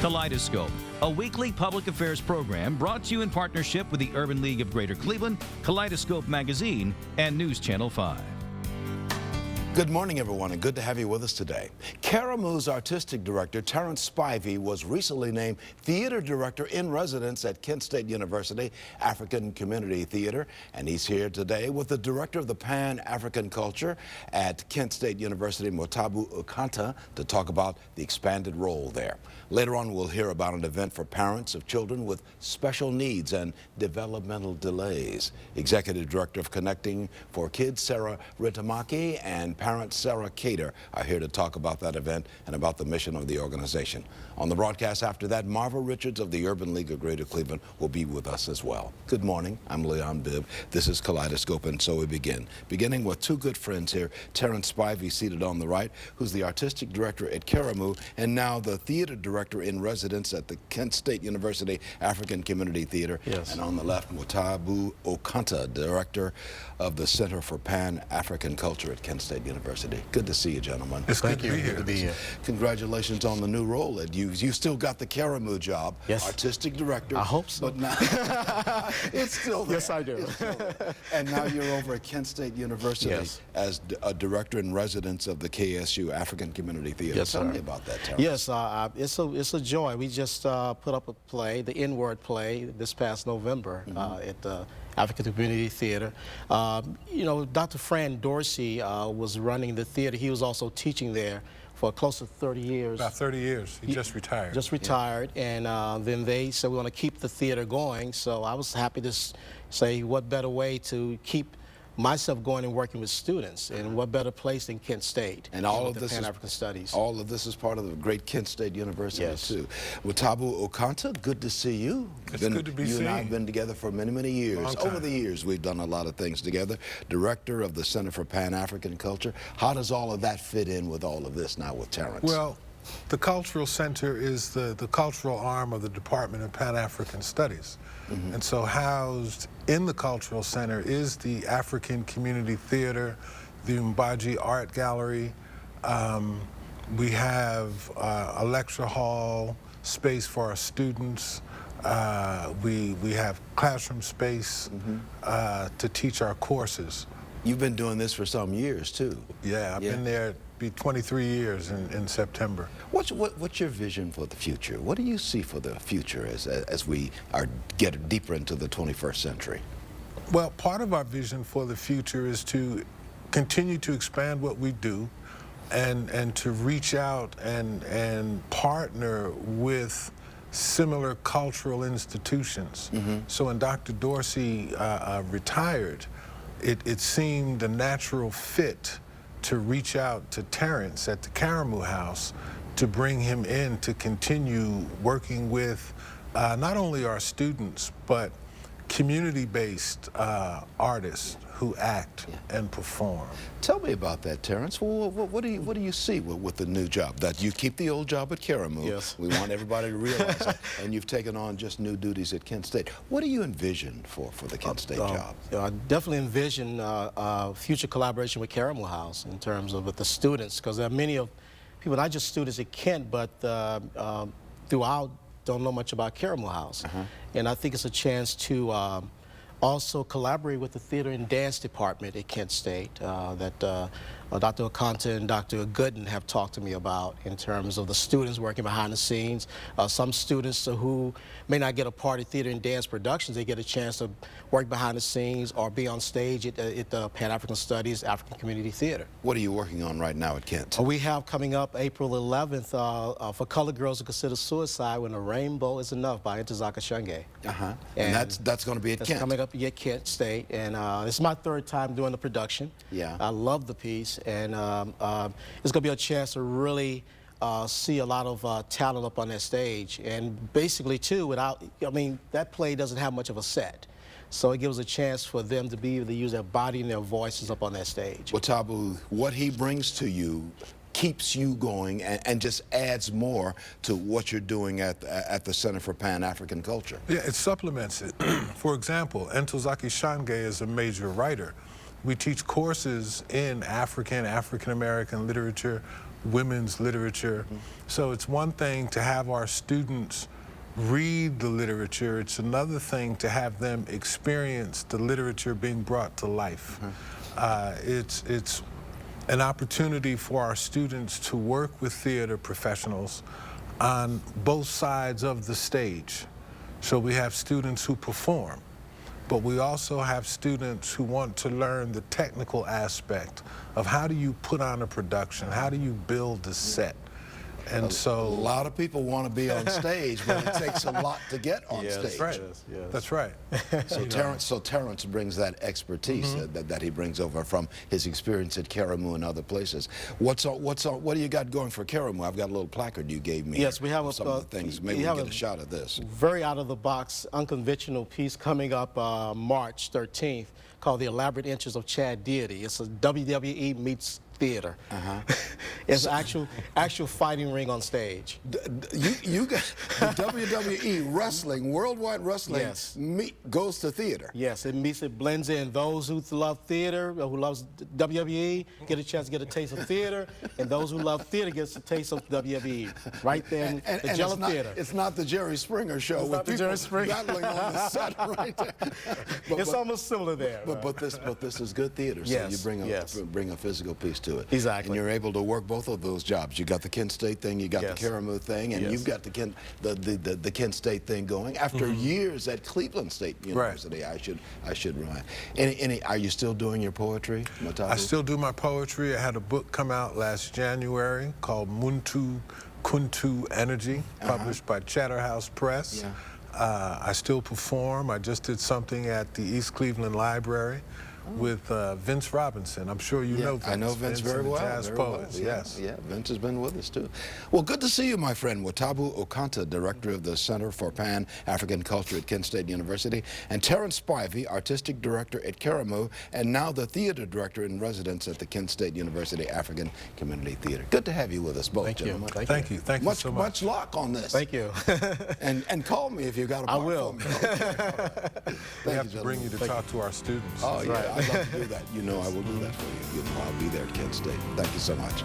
Kaleidoscope, a weekly public affairs program brought to you in partnership with the Urban League of Greater Cleveland, Kaleidoscope Magazine, and News Channel 5. Good morning, everyone, and good to have you with us today. Caramu's artistic director, Terrence Spivey, was recently named theater director in residence at Kent State University African Community Theater, and he's here today with the director of the Pan-African Culture at Kent State University, Motabu Ukanta, to talk about the expanded role there. Later on, we'll hear about an event for parents of children with special needs and developmental delays. Executive Director of Connecting for Kids, Sarah Ritamaki, and parent Sarah Cater are here to talk about that event and about the mission of the organization. On the broadcast after that, Marva Richards of the Urban League of Greater Cleveland will be with us as well. Good morning. I'm Leon Bibb. This is Kaleidoscope, and so we begin. Beginning with two good friends here, Terrence Spivey, seated on the right, who's the artistic director at Karamu and now the theater director in residence at the Kent State University African Community Theater. Yes. And on the left, Motabu Ukanta, director of the Center for Pan-African Culture at Kent State University. Good to see you, gentlemen. It's good to be here. Congratulations on the new role. You still got the Karamu job, yes. Artistic director. I hope so. But now it's still there. Yes, I do. And now you're over at Kent State University yes. as a director in residence of the KSU African Community Theater. Yes, Tell sir. me about that, Terrence. Yes, it's a joy. We just put up a play, the N-word play, this past November at the African Community Theater. You know, Dr. Fran Dorsey was running the theater. He was also teaching there for close to 30 years. About 30 years. He just retired. Just retired, and then they said we want to keep the theater going. So I was happy to say, what better way to keep myself going and working with students, and what better place than Kent State? And all of this Pan-African Studies. All of this is part of the great Kent State University yes. too. Motabu Ukanta, good to see you. It's good to be seen. You and I have been together for many, many years. Over the years, we've done a lot of things together. Director of the Center for Pan-African Culture. How does all of that fit in with all of this now with Terrence? Well, the Cultural Center is the cultural arm of the Department of Pan-African Studies. And so housed in the Cultural Center is the African Community Theater, the Mbaji Art Gallery. We have a lecture hall, space for our students. We have classroom space to teach our courses. You've been doing this for some years too. Yeah, I've been there. Be 23 years in September. What's your vision for the future? What do you see for the future as we get deeper into the 21st century? Well, part of our vision for the future is to continue to expand what we do and to reach out and partner with similar cultural institutions. So when Dr. Dorsey retired, it seemed a natural fit to reach out to Terrence at the Karamu House to bring him in to continue working with not only our students, but community-based artists who act and perform. Tell me about that, Terrence. Well, what do you see with the new job? That you keep the old job at Karamu. Yes. We want everybody to realize that. And you've taken on just new duties at Kent State. What do you envision for the Kent State job? I definitely envision future collaboration with Karamu House in terms of with the students, because there are many of people, not just students at Kent, but throughout, don't know much about Karamu House. And I think it's a chance to also collaborate with the theater and dance department at Kent State that Dr. Ukanta and Dr. Gooden have talked to me about in terms of the students working behind the scenes. Some students who may not get a part of theater and dance productions, they get a chance to work behind the scenes or be on stage at the Pan-African Studies African Community Theater. What are you working on right now at Kent? We have coming up April 11th for Colored Girls Who Consider Suicide When a Rainbow Is Enough by Ntozake Shange. And that's going to be at Kent? Coming up at Kent State, and it's my third time doing the production. Yeah. I love the piece, and it's going to be a chance to really see a lot of talent up on that stage. And basically, too, that play doesn't have much of a set. So it gives a chance for them to be able to use their body and their voices up on that stage. Motabu, what he brings to you keeps you going and just adds more to what you're doing at the Center for Pan-African Culture. Yeah, it supplements it. For example, Ntozake Shange is a major writer. We teach courses in African American literature, women's literature. So it's one thing to have our students read the literature, it's another thing to have them experience the literature being brought to life. It's an opportunity for our students to work with theater professionals on both sides of the stage. So we have students who perform, but we also have students who want to learn the technical aspect of how do you put on a production, how do you build a set. And so a lot of people want to be on stage, but it takes a lot to get on stage. That's right. That's right. So Terrence brings that expertise that he brings over from his experience at Karamu and other places. What do you got going for Karamu? I've got a little placard you gave me. Yes, we have some of the things. Maybe we can get a shot of this. Very out of the box, unconventional piece coming up March 13th called "The Elaborate Inches of Chad Deity." It's a WWE meets theater. It's actual fighting ring on stage. You got the WWE wrestling, worldwide wrestling, Yes. goes to theater. Yes, it blends in. Those who love theater, who loves WWE, get a chance to get a taste of theater, and those who love theater gets a taste of WWE. Right there in the Jello Theater. It's not the Jerry Springer show with people battling on the set right there. It's almost similar there. But this is good theater, so Yes, you bring a physical piece to it. Exactly. And you're able to work both of those jobs. You got the Kent State thing, you got the Karamu thing, and you've got the Kent State thing going. After years at Cleveland State University, I should remind. Are you still doing your poetry, Matabu? I still do my poetry. I had a book come out last January called Muntu Kuntu Energy, published by Chatterhouse Press. I still perform. I just did something at the East Cleveland Library with Vince Robinson. I'm sure you know Vince. I know Vince very well. Jazz poets, yes. Yeah, Vince has been with us too. Well, good to see you, my friend. Watabu Okanta, Director of the Center for Pan-African Culture at Kent State University, and Terrence Spivey, Artistic Director at Karamu, and now the Theater Director in Residence at the Kent State University African Community Theater. Good to have you with us both, gentlemen. Thank you so much. Much luck on this. Thank you. and call me if you got a part. I will. We have to bring you to talk to our students. Oh, yeah. I'd love to do that. You know I will do that for you. You know I'll be there at Kent State. Thank you so much.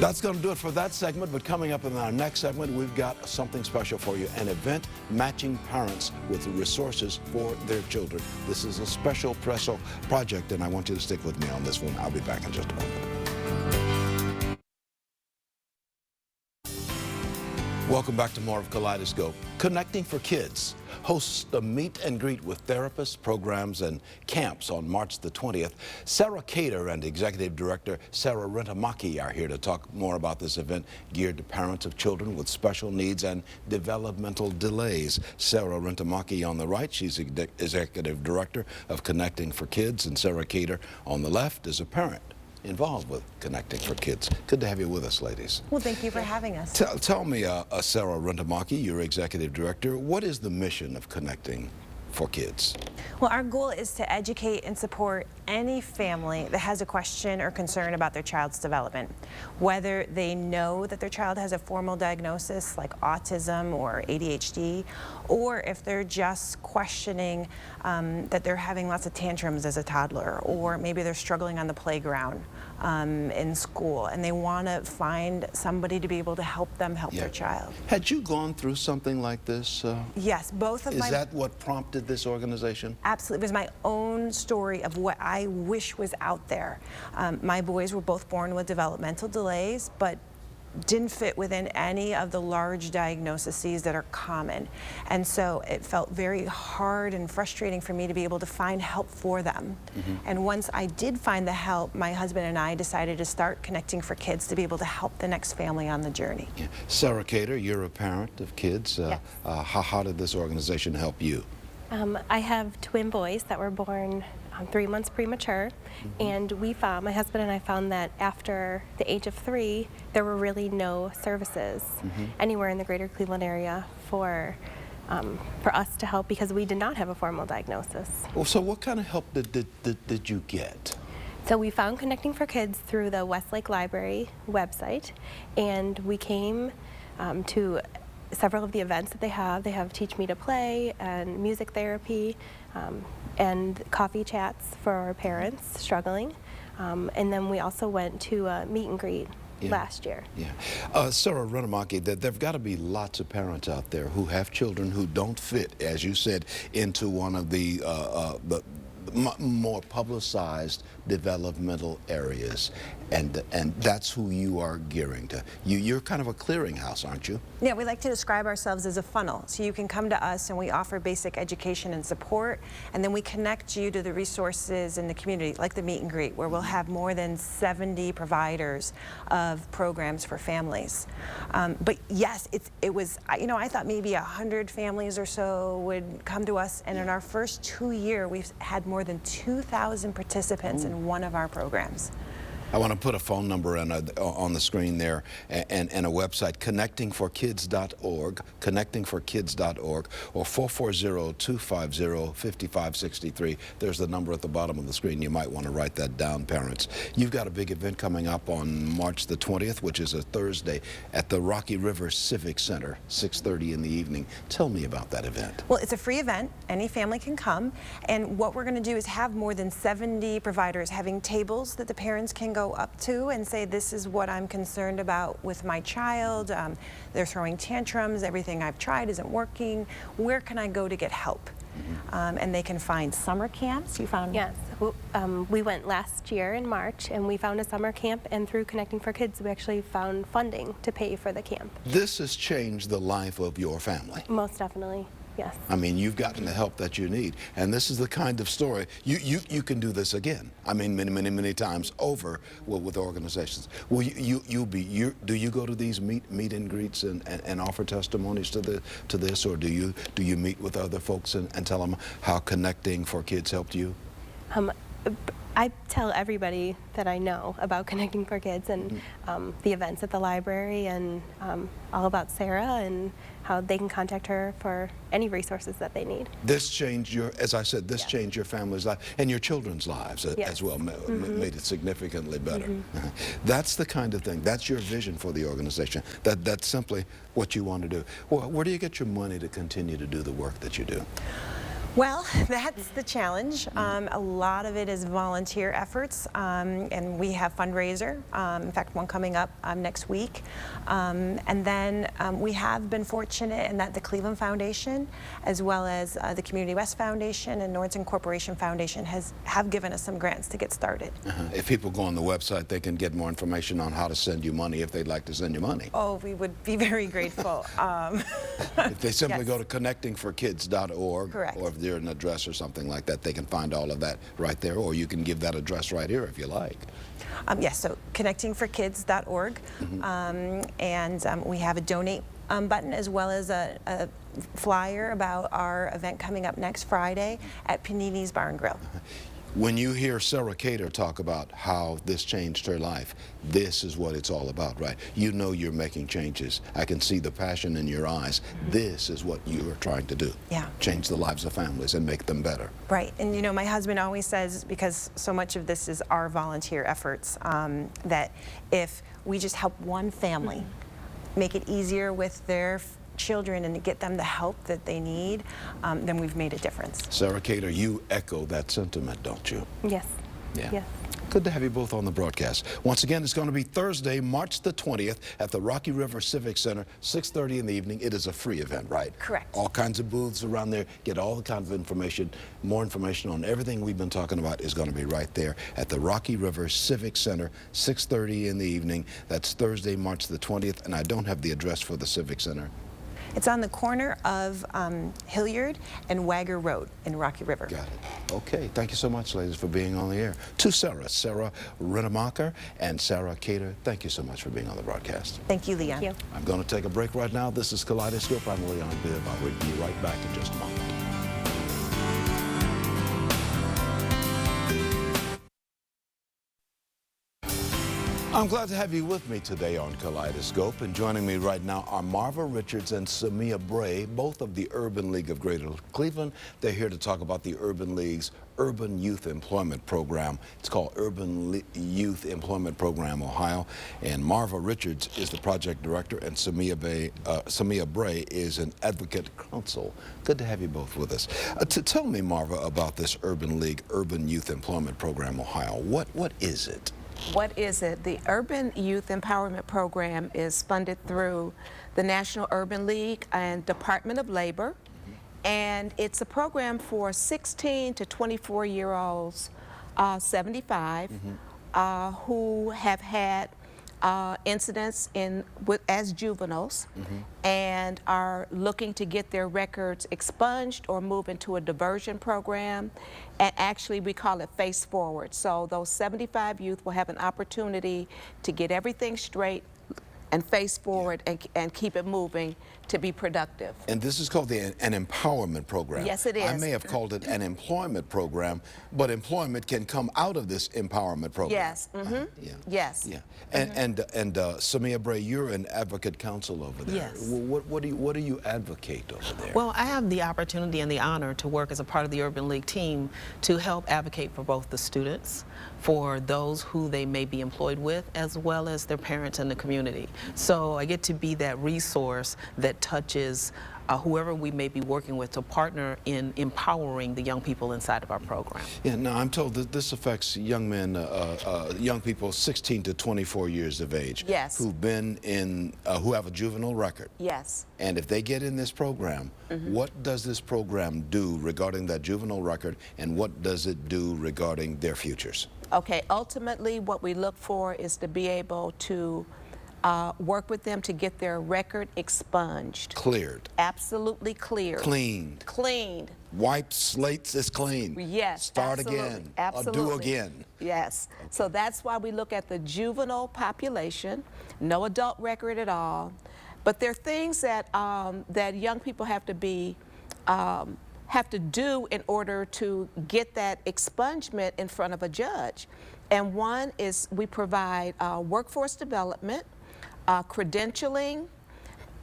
That's going to do it for that segment, but coming up in our next segment, we've got something special for you, an event matching parents with resources for their children. This is a special project, and I want you to stick with me on this one. I'll be back in just a moment. Welcome back to more of Kaleidoscope. Connecting for Kids hosts a meet and greet with therapists, programs, and camps on March the 20th. Sarah Cater and Executive Director Sarah Rentamaki are here to talk more about this event geared to parents of children with special needs and developmental delays. Sarah Rentamaki on the right, she's Executive Director of Connecting for Kids, and Sarah Cater on the left is a parent involved with Connecting for Kids. Good to have you with us, ladies. Well, thank you for having us. Tell me, Sarah Rentamaki, your Executive Director, what is the mission of Connecting for Kids? Well, our goal is to educate and support any family that has a question or concern about their child's development. Whether they know that their child has a formal diagnosis like autism or ADHD, or if they're just questioning that they're having lots of tantrums as a toddler, or maybe they're struggling on the playground in school, and they want to find somebody to be able to help them help their child. Had you gone through something like this? Yes, both of Is that what prompted this organization? Absolutely. It was my own story of what I wish was out there. My boys were both born with developmental delays, but didn't fit within any of the large diagnoses that are common. And so it felt very hard and frustrating for me to be able to find help for them. And once I did find the help, my husband and I decided to start Connecting for Kids to be able to help the next family on the journey. Sarah Cater, you're a parent of kids. Yes. How did this organization help you? I have twin boys that were born 3 months premature, and my husband and I found that after the age of 3, there were really no services anywhere in the greater Cleveland area for us to help, because we did not have a formal diagnosis. Well, so what kind of help did you get? So we found Connecting for Kids through the Westlake Library website, and we came to several of the events that they have. They have Teach Me to Play and music therapy and coffee chats for our parents struggling. And then we also went to a meet and greet last year. Yeah. Sarah Renamaki, there've got to be lots of parents out there who have children who don't fit, as you said, into one of the more publicized developmental areas, and that's who you are gearing to. You're kind of a clearinghouse, aren't you? Yeah, we like to describe ourselves as a funnel. So you can come to us and we offer basic education and support, and then we connect you to the resources in the community, like the meet and greet, where we'll have more than 70 providers of programs for families. But yes, it was, you know, I thought maybe 100 families or so would come to us, and in our first 2 years, we've had more than 2,000 participants in one of our programs. I want to put a phone number on the screen there, and a website, connectingforkids.org, connectingforkids.org, or 440-250-5563. There's the number at the bottom of the screen. You might want to write that down, parents. You've got a big event coming up on March the 20th, which is a Thursday, at the Rocky River Civic Center, 6:30 in the evening. Tell me about that event. Well, it's a free event. Any family can come. And what we're going to do is have more than 70 providers having tables that the parents can go up to and say, this is what I'm concerned about with my child. They're throwing tantrums. Everything I've tried isn't working. Where can I go to get help? And they can find summer camps. You found? Yes. We went last year in March, and we found a summer camp, and through Connecting for Kids, we actually found funding to pay for the camp. This has changed the life of your family. Most definitely. Yes. I mean, you've gotten the help that you need, and this is the kind of story you can do this again. I mean, many times over with organizations. Will do you go to these meet and greets and offer testimonies to this, or do you meet with other folks and tell them how Connecting for Kids helped you? I tell everybody that I know about Connecting for Kids and the events at the library, and all about Sarah and how they can contact her for any resources that they need. This changed your, as I said, this changed your family's life and your children's lives as well, made it significantly better. That's the kind of thing, that's your vision for the organization. That's simply what you want to do. Well, where do you get your money to continue to do the work that you do? Well, that's the challenge. A lot of it is volunteer efforts, and we have fundraiser. In fact, one coming up next week. And then we have been fortunate in that the Cleveland Foundation, as well as the Community West Foundation and Nordson Corporation Foundation have given us some grants to get started. If people go on the website, they can get more information on how to send you money if they'd like to send you money. Oh, we would be very grateful. If they simply go to connectingforkids.org, correct, or if they're an address or something like that, they can find all of that right there, or you can give that address right here if you like. Yes, so connectingforkids.org, and we have a donate button, as well as a flyer about our event coming up next Friday at Panini's Bar and Grill. When you hear Sarah Cater talk about how this changed her life, this is what it's all about, right? You know you're making changes. I can see the passion in your eyes. This is what you are trying to do. Yeah. Change the lives of families and make them better. Right, and you know, my husband always says, because so much of this is our volunteer efforts, that if we just help one family make it easier with their children and to get them the help that they need, then we've made a difference. Sarah Cater, you echo that sentiment, don't you? Yes. Yeah. Yes. Good to have you both on the broadcast. Once again, it's going to be Thursday, March the 20th at the Rocky River Civic Center, 6:30 in the evening. It is a free event, right? Correct. All kinds of booths around there. Get all the kinds of information. More information on everything we've been talking about is going to be right there at the Rocky River Civic Center, 6:30 in the evening. That's Thursday, March the 20th, and I don't have the address for the Civic Center. It's on the corner of Hilliard and Wagger Road in Rocky River. Got it. Okay. Thank you so much, ladies, for being on the air. To Sarah Renamacher and Sarah Cater, thank you so much for being on the broadcast. Thank you, Leon. Thank you. I'm going to take a break right now. This is Kaleidoscope. I'm Leon Bibb. I'll be right back in just a moment. I'm glad to have you with me today on Kaleidoscope, and joining me right now are Marva Richards and Samia Bray, both of the Urban League of Greater Cleveland. They're here to talk about the Urban League's Urban Youth Employment Program. It's called Youth Employment Program Ohio, and Marva Richards is the project director, and Samia Bray is an advocate counsel. Good to have you both with us. Tell me, Marva, about this Urban League Urban Youth Employment Program Ohio. What is it? What is it? The Urban Youth Empowerment Program is funded through the National Urban League and Department of Labor. And it's a program for 16 to 24-year-olds, 75, who have had incidents as juveniles and are looking to get their records expunged or move into a diversion program. And actually, we call it Face Forward. So those 75 youth will have an opportunity to get everything straight and face forward and keep it moving to be productive. And this is called an empowerment program. Yes, it is. I may have called it an employment program, but employment can come out of this empowerment program. Yes. Yeah. Yes. Yeah. And Samia Bray, you're an advocate counsel over there. Yes. What do you advocate over there? Well, I have the opportunity and the honor to work as a part of the Urban League team to help advocate for both the students, for those who they may be employed with, as well as their parents and the community. So I get to be that resource that touches whoever we may be working with to partner in empowering the young people inside of our program. Yeah, now I'm told that this affects young men, young people 16 to 24 years of age. Yes. Who've been in, who have a juvenile record. Yes. And if they get in this program, what does this program do regarding that juvenile record, and what does it do regarding their futures? Okay, ultimately what we look for is to be able to work with them to get their record expunged. Cleared. Absolutely cleared. Cleaned. Cleaned. Wiped slates is clean. Yes. Start absolutely. again. Absolutely. Or do again. Yes. Okay. So that's why we look at the juvenile population, no adult record at all. But there are things that that young people have to be have to do in order to get that expungement in front of a judge. And one is we provide workforce development, credentialing,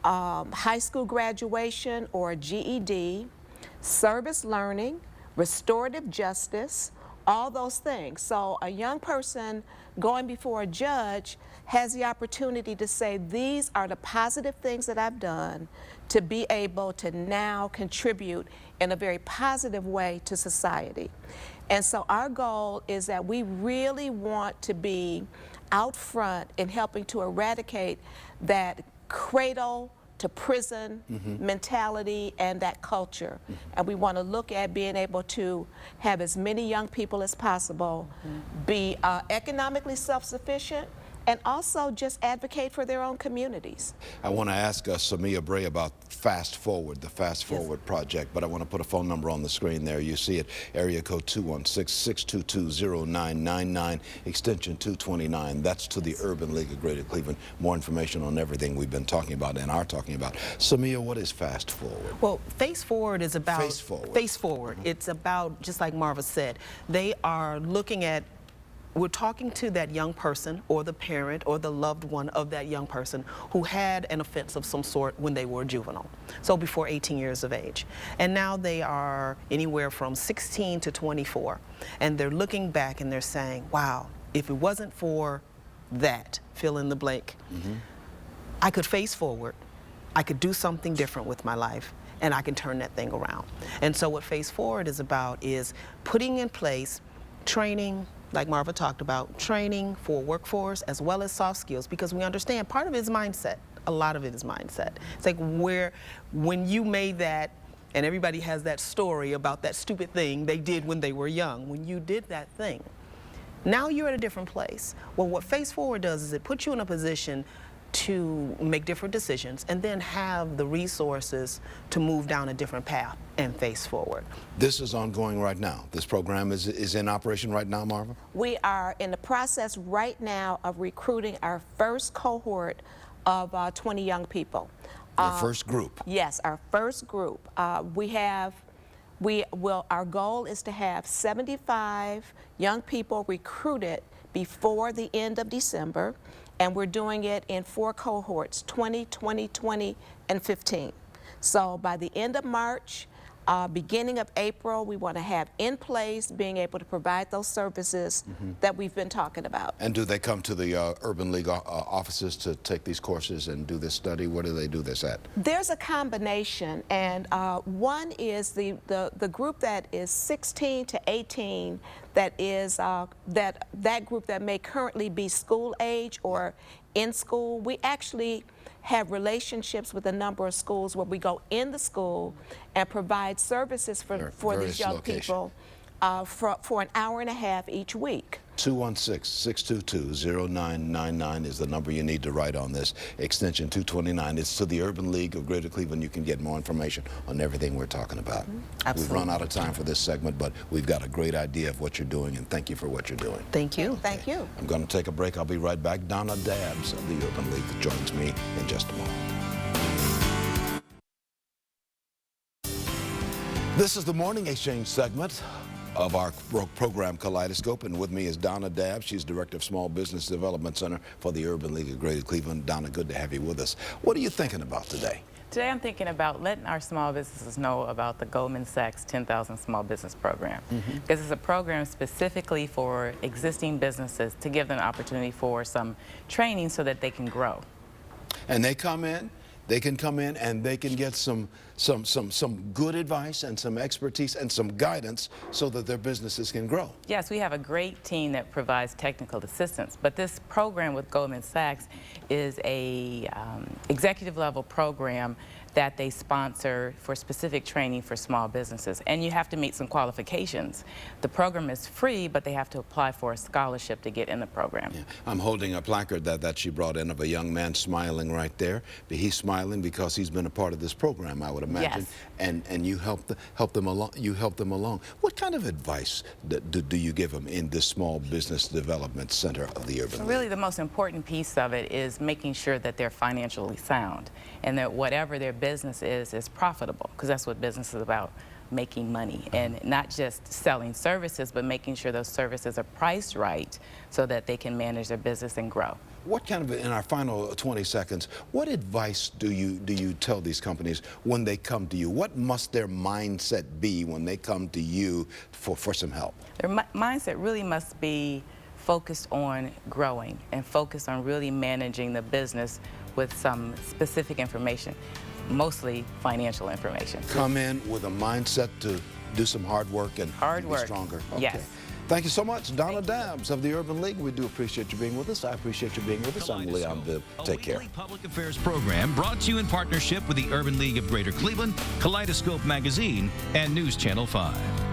high school graduation or GED, service learning, restorative justice, all those things. So a young person going before a judge has the opportunity to say, these are the positive things that I've done to be able to now contribute in a very positive way to society. And so our goal is that we really want to be out front in helping to eradicate that cradle to prison mentality and that culture. And we want to look at being able to have as many young people as possible be economically self-sufficient and also just advocate for their own communities. I want to ask Samia Bray about Fast Forward, the Fast Forward project, but I want to put a phone number on the screen there. You see it, area code 216-622-0999, extension 229. That's to the Urban League of Greater Cleveland. More information on everything we've been talking about and are talking about. Samia, what is Fast Forward? Well, Face Forward is about... Face Forward. Face Forward. It's about, just like Marva said, they are looking at, we're talking to that young person or the parent or the loved one of that young person who had an offense of some sort when they were juvenile, so before 18 years of age. And now they are anywhere from 16 to 24. And they're looking back and they're saying, wow, if it wasn't for that, fill in the blank, I could face forward. I could do something different with my life, and I can turn that thing around. And so what Face Forward is about is putting in place training, like Marva talked about, training for workforce as well as soft skills, because we understand part of it is mindset. A lot of it is mindset. It's like when you made that, and everybody has that story about that stupid thing they did when they were young. When you did that thing, now you're at a different place. Well, what Face Forward does is it puts you in a position to make different decisions and then have the resources to move down a different path and face forward. This is ongoing right now. This program is in operation right now, Marva? We are in the process right now of recruiting our first cohort of 20 young people. Your first group? Yes, our first group. Our goal is to have 75 young people recruited before the end of December. And we're doing it in 4 cohorts, 20, 20, 20, and 15. So by the end of March, beginning of April, we want to have in place being able to provide those services that we've been talking about. And do they come to the Urban League offices to take these courses and do this study? Where do they do this at? There's a combination, and one is the group that is 16 to 18, that is that group that may currently be school age or in school. We actually have relationships with a number of schools where we go in the school and provide services for these young people for an hour and a half each week. 216-622-0999 is the number you need to write on this, extension 229. It's to the Urban League of Greater Cleveland. You can get more information on everything we're talking about. Absolutely. We've run out of time for this segment, but we've got a great idea of what you're doing, and thank you for what you're doing. Thank you. Thank you. I'm going to take a break. I'll be right back. Donna Dabbs of the Urban League joins me in just a moment. This is the Morning Exchange segment of our program Kaleidoscope, and with me is Donna Dabbs. She's Director of Small Business Development Center for the Urban League of Greater Cleveland. Donna, good to have you with us. What are you thinking about today? Today I'm thinking about letting our small businesses know about the Goldman Sachs 10,000 Small Business Program. This is a program specifically for existing businesses to give them an opportunity for some training so that they can grow. And they come in, they can come in and they can get some good advice and some expertise and some guidance so that their businesses can grow. Yes, we have a great team that provides technical assistance, but this program with Goldman Sachs is a executive level program that they sponsor for specific training for small businesses. And you have to meet some qualifications. The program is free, but they have to apply for a scholarship to get in the program. Yeah. I'm holding a placard that she brought in of a young man smiling right there. But he's smiling because he's been a part of this program, I would imagine. Yes. And you help them along. What kind of advice do you give them in this Small Business Development Center of the Urban League? Really, the most important piece of it is making sure that they're financially sound and that whatever their business is profitable, because that's what business is about, making money, and not just selling services, but making sure those services are priced right so that they can manage their business and grow. What kind of, in our final 20 seconds, what advice do you tell these companies when they come to you? What must their mindset be when they come to you for some help? Their mindset really must be focused on growing and focused on really managing the business with some specific information, mostly financial information. Come in with a mindset to do some hard work and be stronger. Okay. Yes. Thank you so much, Donna Dabbs of the Urban League. We do appreciate you being with us. I appreciate you being with us. I'm Leon Bibb. Take care. A weekly public affairs program brought to you in partnership with the Urban League of Greater Cleveland, Kaleidoscope Magazine, and News Channel 5.